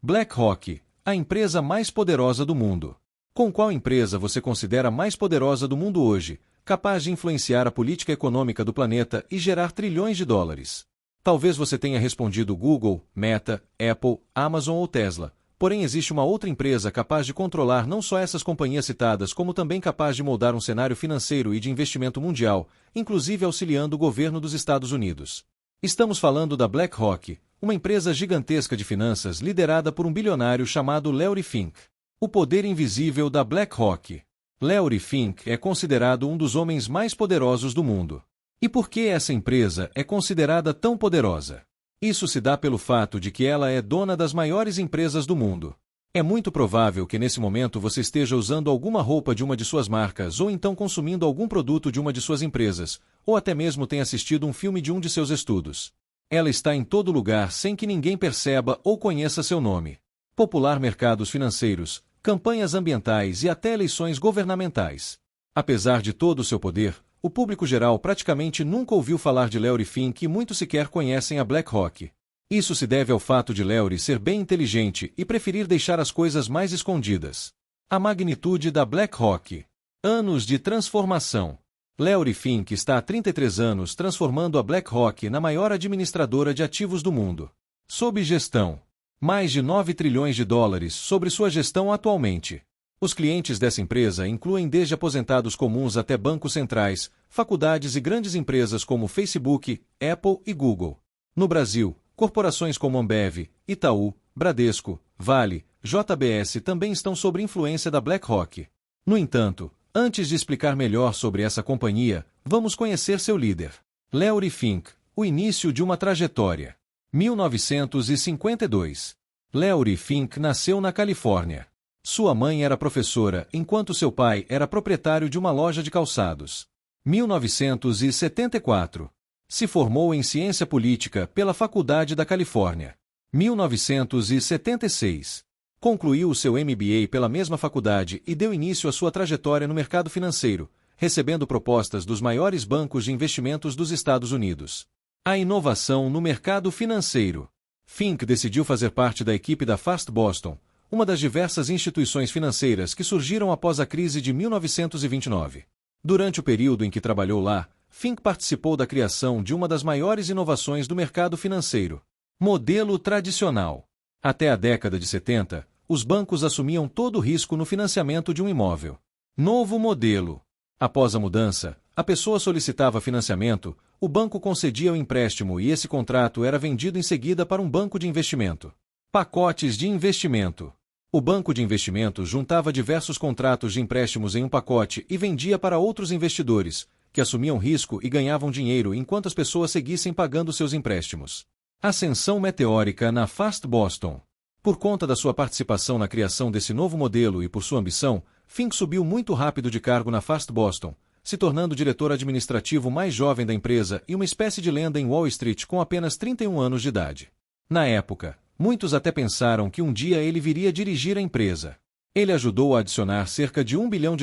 BlackRock, a empresa mais poderosa do mundo. Com qual empresa você considera mais poderosa do mundo hoje, capaz de influenciar a política econômica do planeta e gerar trilhões de dólares? Talvez você tenha respondido Google, Meta, Apple, Amazon ou Tesla, porém existe uma outra empresa capaz de controlar não só essas companhias citadas, como também capaz de moldar um cenário financeiro e de investimento mundial, inclusive auxiliando o governo dos Estados Unidos. Estamos falando da BlackRock, uma empresa gigantesca de finanças liderada por um bilionário chamado Larry Fink. O poder invisível da BlackRock. Larry Fink é considerado um dos homens mais poderosos do mundo. E por que essa empresa é considerada tão poderosa? Isso se dá pelo fato de que ela é dona das maiores empresas do mundo. É muito provável que nesse momento você esteja usando alguma roupa de uma de suas marcas ou então consumindo algum produto de uma de suas empresas, ou até mesmo tenha assistido um filme de um de seus estudos. Ela está em todo lugar sem que ninguém perceba ou conheça seu nome. Popular mercados financeiros, campanhas ambientais e até eleições governamentais. Apesar de todo o seu poder, o público geral praticamente nunca ouviu falar de Larry Fink e muitos sequer conhecem a BlackRock. Isso se deve ao fato de Larry ser bem inteligente e preferir deixar as coisas mais escondidas. A magnitude da BlackRock. Anos de transformação. Larry Fink está há 33 anos transformando a BlackRock na maior administradora de ativos do mundo. Sob gestão. Mais de 9 trilhões de dólares sobre sua gestão atualmente. Os clientes dessa empresa incluem desde aposentados comuns até bancos centrais, faculdades e grandes empresas como Facebook, Apple e Google. No Brasil, corporações como Ambev, Itaú, Bradesco, Vale, JBS também estão sob influência da BlackRock. No entanto, antes de explicar melhor sobre essa companhia, vamos conhecer seu líder. Larry Fink, o início de uma trajetória. 1952. Larry Fink nasceu na Califórnia. Sua mãe era professora, enquanto seu pai era proprietário de uma loja de calçados. 1974. Se formou em ciência política pela Faculdade da Califórnia. 1976. Concluiu o seu MBA pela mesma faculdade e deu início à sua trajetória no mercado financeiro, recebendo propostas dos maiores bancos de investimentos dos Estados Unidos. A inovação no mercado financeiro. Fink decidiu fazer parte da equipe da First Boston, uma das diversas instituições financeiras que surgiram após a crise de 1929. Durante o período em que trabalhou lá, Fink participou da criação de uma das maiores inovações do mercado financeiro. Modelo tradicional. Até a década de 70, os bancos assumiam todo o risco no financiamento de um imóvel. Novo modelo. Após a mudança, a pessoa solicitava financiamento, o banco concedia o empréstimo e esse contrato era vendido em seguida para um banco de investimento. Pacotes de investimento. O banco de investimentos juntava diversos contratos de empréstimos em um pacote e vendia para outros investidores, que assumiam risco e ganhavam dinheiro enquanto as pessoas seguissem pagando seus empréstimos. Ascensão meteórica na First Boston. Por conta da sua participação na criação desse novo modelo e por sua ambição, Fink subiu muito rápido de cargo na First Boston, se tornando o diretor administrativo mais jovem da empresa e uma espécie de lenda em Wall Street com apenas 31 anos de idade. Na época, muitos até pensaram que um dia ele viria dirigir a empresa. Ele ajudou a adicionar cerca de $1 bilhão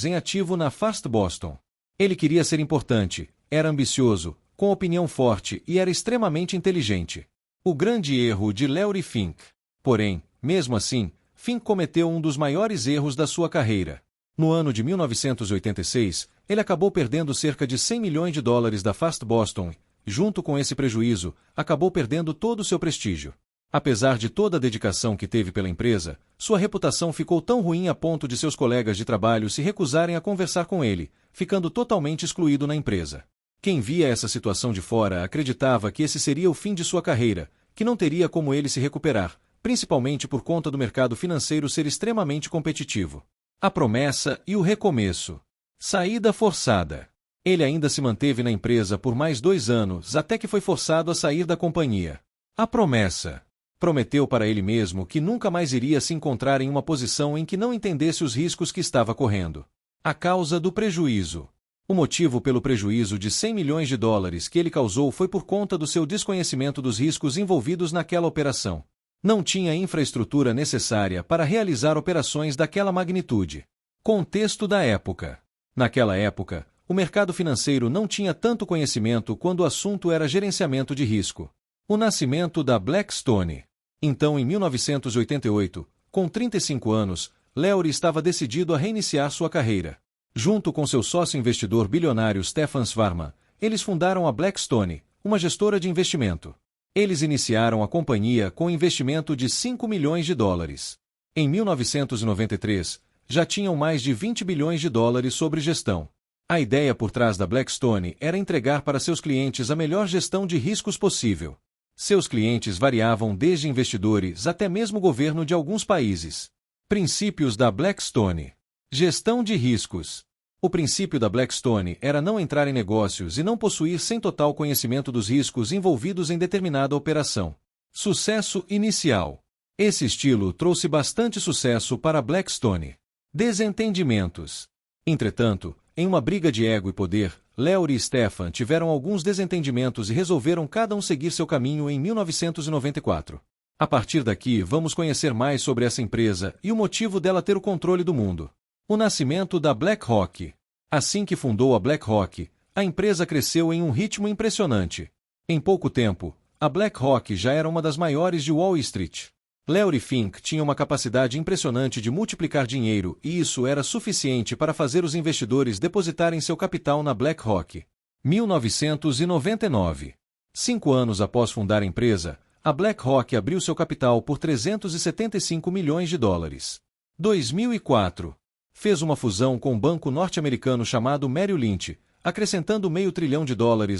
em ativo na First Boston. Ele queria ser importante, era ambicioso, com opinião forte e era extremamente inteligente. O grande erro de Larry Fink. Porém, mesmo assim, Fink cometeu um dos maiores erros da sua carreira. No ano de 1986, ele acabou perdendo cerca de $100 milhões da First Boston e, junto com esse prejuízo, acabou perdendo todo o seu prestígio. Apesar de toda a dedicação que teve pela empresa, sua reputação ficou tão ruim a ponto de seus colegas de trabalho se recusarem a conversar com ele, ficando totalmente excluído na empresa. Quem via essa situação de fora acreditava que esse seria o fim de sua carreira, que não teria como ele se recuperar, principalmente por conta do mercado financeiro ser extremamente competitivo. A promessa e o recomeço. Saída forçada. Ele ainda se manteve na empresa por mais 2 anos até que foi forçado a sair da companhia. A promessa. Prometeu para ele mesmo que nunca mais iria se encontrar em uma posição em que não entendesse os riscos que estava correndo. A causa do prejuízo. O motivo pelo prejuízo de $100 milhões que ele causou foi por conta do seu desconhecimento dos riscos envolvidos naquela operação. Não tinha infraestrutura necessária para realizar operações daquela magnitude. Contexto da época. Naquela época, o mercado financeiro não tinha tanto conhecimento quando o assunto era gerenciamento de risco. O nascimento da Blackstone. Então, em 1988, com 35 anos, Lowry estava decidido a reiniciar sua carreira. Junto com seu sócio investidor bilionário Stefan Schwarzman, eles fundaram a Blackstone, uma gestora de investimento. Eles iniciaram a companhia com um investimento de 5 milhões de dólares. Em 1993, já tinham mais de 20 bilhões de dólares sob gestão. A ideia por trás da Blackstone era entregar para seus clientes a melhor gestão de riscos possível. Seus clientes variavam desde investidores até mesmo o governo de alguns países. Princípios da Blackstone. Gestão de riscos. O princípio da Blackstone era não entrar em negócios e não possuir sem total conhecimento dos riscos envolvidos em determinada operação. Sucesso inicial. Esse estilo trouxe bastante sucesso para a Blackstone. Desentendimentos. Entretanto, em uma briga de ego e poder, Lowry e Stefan tiveram alguns desentendimentos e resolveram cada um seguir seu caminho em 1994. A partir daqui, vamos conhecer mais sobre essa empresa e o motivo dela ter o controle do mundo. O nascimento da BlackRock. Assim que fundou a BlackRock, a empresa cresceu em um ritmo impressionante. Em pouco tempo, a BlackRock já era uma das maiores de Wall Street. Larry Fink tinha uma capacidade impressionante de multiplicar dinheiro e isso era suficiente para fazer os investidores depositarem seu capital na BlackRock. 1999. 5 anos após fundar a empresa, a BlackRock abriu seu capital por 375 milhões de dólares. 2004. Fez uma fusão com um banco norte-americano chamado Merrill Lynch, acrescentando $500 bilhão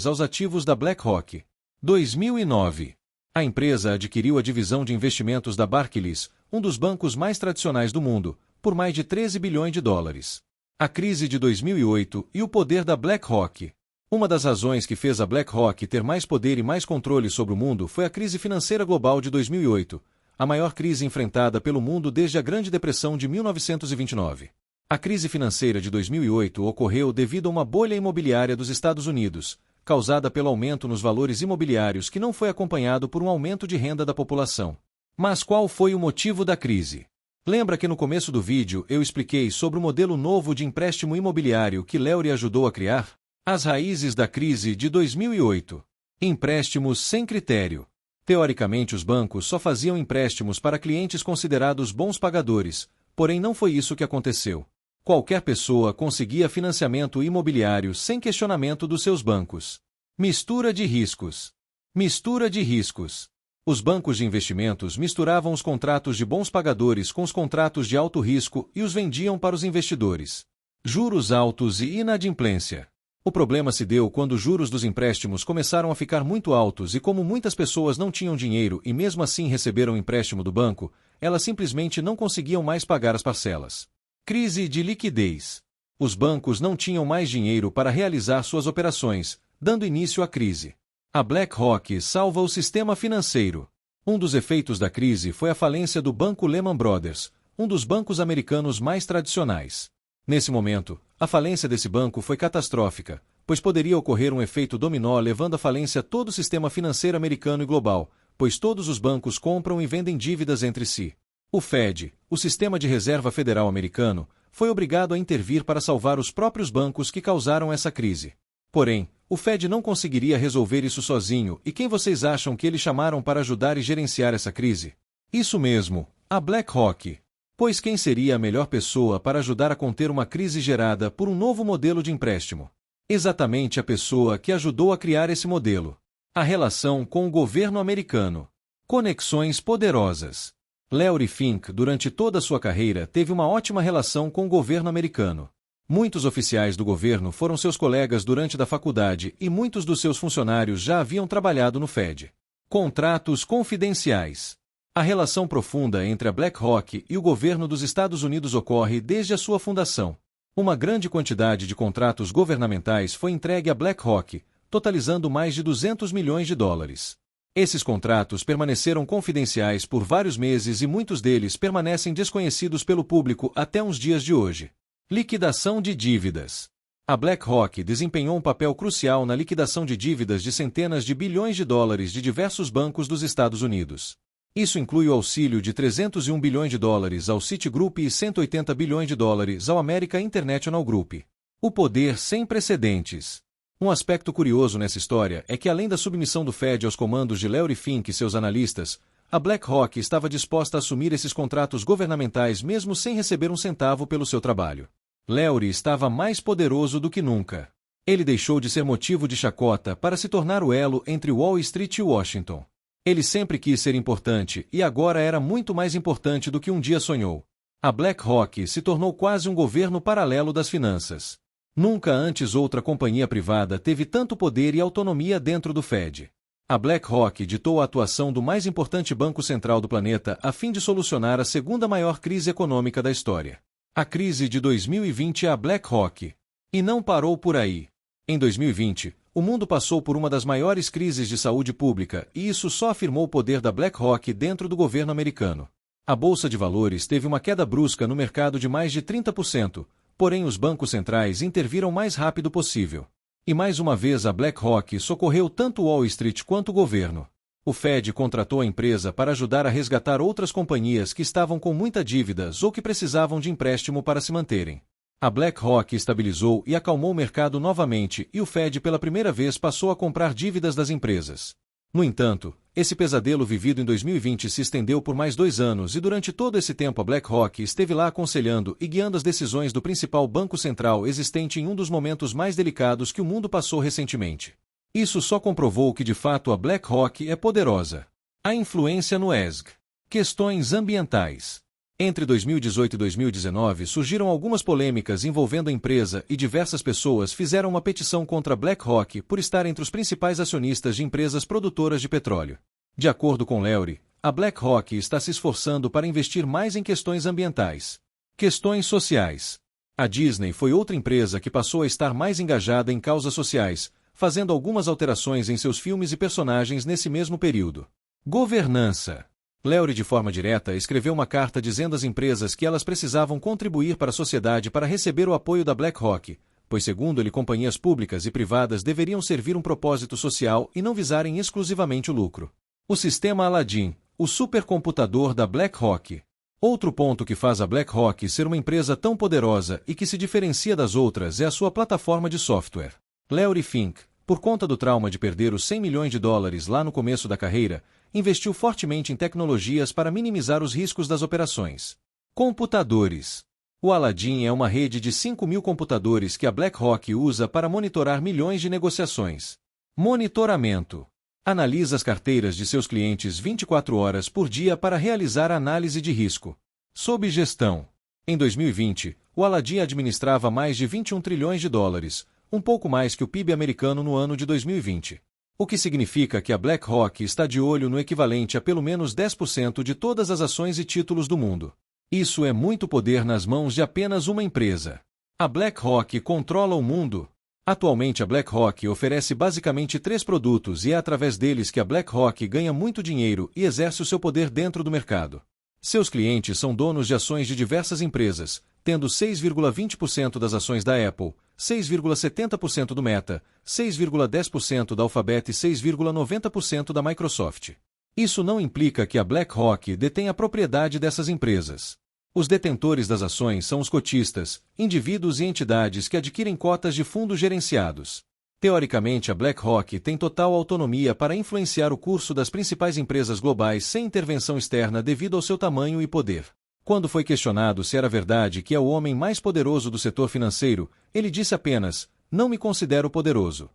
aos ativos da BlackRock. 2009. A empresa adquiriu a divisão de investimentos da Barclays, um dos bancos mais tradicionais do mundo, por mais de 13 bilhões de dólares. A crise de 2008 e o poder da BlackRock. Uma das razões que fez a BlackRock ter mais poder e mais controle sobre o mundo foi a crise financeira global de 2008, a maior crise enfrentada pelo mundo desde a Grande Depressão de 1929. A crise financeira de 2008 ocorreu devido a uma bolha imobiliária dos Estados Unidos, causada pelo aumento nos valores imobiliários que não foi acompanhado por um aumento de renda da população. Mas qual foi o motivo da crise? Lembra que no começo do vídeo eu expliquei sobre o modelo novo de empréstimo imobiliário que Lowry ajudou a criar? As raízes da crise de 2008. Empréstimos sem critério. Teoricamente, os bancos só faziam empréstimos para clientes considerados bons pagadores, porém não foi isso que aconteceu. Qualquer pessoa conseguia financiamento imobiliário sem questionamento dos seus bancos. Mistura de riscos. Mistura de riscos. Os bancos de investimentos misturavam os contratos de bons pagadores com os contratos de alto risco e os vendiam para os investidores. Juros altos e inadimplência. O problema se deu quando os juros dos empréstimos começaram a ficar muito altos e como muitas pessoas não tinham dinheiro e mesmo assim receberam o empréstimo do banco, elas simplesmente não conseguiam mais pagar as parcelas. Crise de liquidez. Os bancos não tinham mais dinheiro para realizar suas operações, dando início à crise. A BlackRock salva o sistema financeiro. Um dos efeitos da crise foi a falência do banco Lehman Brothers, um dos bancos americanos mais tradicionais. Nesse momento, a falência desse banco foi catastrófica, pois poderia ocorrer um efeito dominó levando à falência todo o sistema financeiro americano e global, pois todos os bancos compram e vendem dívidas entre si. O Fed, o Sistema de Reserva Federal americano, foi obrigado a intervir para salvar os próprios bancos que causaram essa crise. Porém, o Fed não conseguiria resolver isso sozinho e quem vocês acham que eles chamaram para ajudar e gerenciar essa crise? Isso mesmo, a BlackRock. Pois quem seria a melhor pessoa para ajudar a conter uma crise gerada por um novo modelo de empréstimo? Exatamente a pessoa que ajudou a criar esse modelo. A relação com o governo americano. Conexões poderosas. Larry Fink, durante toda a sua carreira, teve uma ótima relação com o governo americano. Muitos oficiais do governo foram seus colegas durante da faculdade e muitos dos seus funcionários já haviam trabalhado no Fed. Contratos confidenciais. A relação profunda entre a BlackRock e o governo dos Estados Unidos ocorre desde a sua fundação. Uma grande quantidade de contratos governamentais foi entregue à BlackRock, totalizando mais de 200 milhões de dólares. Esses contratos permaneceram confidenciais por vários meses e muitos deles permanecem desconhecidos pelo público até uns dias de hoje. Liquidação de dívidas. A BlackRock desempenhou um papel crucial na liquidação de dívidas de centenas de bilhões de dólares de diversos bancos dos Estados Unidos. Isso inclui o auxílio de 301 bilhões de dólares ao Citigroup e 180 bilhões de dólares ao American International Group. O poder sem precedentes. Um aspecto curioso nessa história é que além da submissão do Fed aos comandos de Larry Fink e seus analistas, a BlackRock estava disposta a assumir esses contratos governamentais mesmo sem receber um centavo pelo seu trabalho. Larry estava mais poderoso do que nunca. Ele deixou de ser motivo de chacota para se tornar o elo entre Wall Street e Washington. Ele sempre quis ser importante e agora era muito mais importante do que um dia sonhou. A BlackRock se tornou quase um governo paralelo das finanças. Nunca antes outra companhia privada teve tanto poder e autonomia dentro do Fed. A BlackRock ditou a atuação do mais importante banco central do planeta a fim de solucionar a segunda maior crise econômica da história. A crise de 2020 é a BlackRock. E não parou por aí. Em 2020, o mundo passou por uma das maiores crises de saúde pública e isso só afirmou o poder da BlackRock dentro do governo americano. A Bolsa de Valores teve uma queda brusca no mercado de mais de 30%, porém os bancos centrais interviram o mais rápido possível. E mais uma vez a BlackRock socorreu tanto Wall Street quanto o governo. O Fed contratou a empresa para ajudar a resgatar outras companhias que estavam com muitas dívidas ou que precisavam de empréstimo para se manterem. A BlackRock estabilizou e acalmou o mercado novamente e o Fed pela primeira vez passou a comprar dívidas das empresas. No entanto, esse pesadelo vivido em 2020 se estendeu por mais 2 anos e durante todo esse tempo a BlackRock esteve lá aconselhando e guiando as decisões do principal banco central existente em um dos momentos mais delicados que o mundo passou recentemente. Isso só comprovou que de fato a BlackRock é poderosa. A influência no ESG. Questões ambientais. Entre 2018 e 2019 surgiram algumas polêmicas envolvendo a empresa e diversas pessoas fizeram uma petição contra a BlackRock por estar entre os principais acionistas de empresas produtoras de petróleo. De acordo com Larry, a BlackRock está se esforçando para investir mais em questões ambientais. Questões sociais. A Disney foi outra empresa que passou a estar mais engajada em causas sociais, fazendo algumas alterações em seus filmes e personagens nesse mesmo período. Governança. Larry de forma direta escreveu uma carta dizendo às empresas que elas precisavam contribuir para a sociedade para receber o apoio da BlackRock, pois segundo ele companhias públicas e privadas deveriam servir um propósito social e não visarem exclusivamente o lucro. O sistema Aladdin, o supercomputador da BlackRock. Outro ponto que faz a BlackRock ser uma empresa tão poderosa e que se diferencia das outras é a sua plataforma de software. Larry Fink, por conta do trauma de perder os $100 milhões lá no começo da carreira, investiu fortemente em tecnologias para minimizar os riscos das operações. Computadores. O Aladdin é uma rede de 5.000 computadores que a BlackRock usa para monitorar milhões de negociações. Monitoramento. Analisa as carteiras de seus clientes 24 horas por dia para realizar análise de risco. Sob gestão. Em 2020, o Aladdin administrava mais de $21 trilhões, um pouco mais que o PIB americano no ano de 2020. O que significa que a BlackRock está de olho no equivalente a pelo menos 10% de todas as ações e títulos do mundo. Isso é muito poder nas mãos de apenas uma empresa. A BlackRock controla o mundo. Atualmente a BlackRock oferece basicamente 3 produtos e é através deles que a BlackRock ganha muito dinheiro e exerce o seu poder dentro do mercado. Seus clientes são donos de ações de diversas empresas, tendo 6,20% das ações da Apple, 6,70% do Meta, 6,10% da Alphabet e 6,90% da Microsoft. Isso não implica que a BlackRock detenha a propriedade dessas empresas. Os detentores das ações são os cotistas, indivíduos e entidades que adquirem cotas de fundos gerenciados. Teoricamente, a BlackRock tem total autonomia para influenciar o curso das principais empresas globais sem intervenção externa devido ao seu tamanho e poder. Quando foi questionado se era verdade que é o homem mais poderoso do setor financeiro, ele disse apenas, "Não me considero poderoso."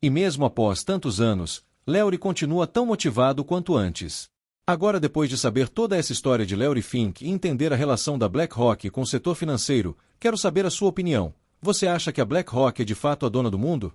E mesmo após tantos anos, Larry continua tão motivado quanto antes. Agora, depois de saber toda essa história de Larry Fink e entender a relação da BlackRock com o setor financeiro, quero saber a sua opinião. Você acha que a BlackRock é de fato a dona do mundo?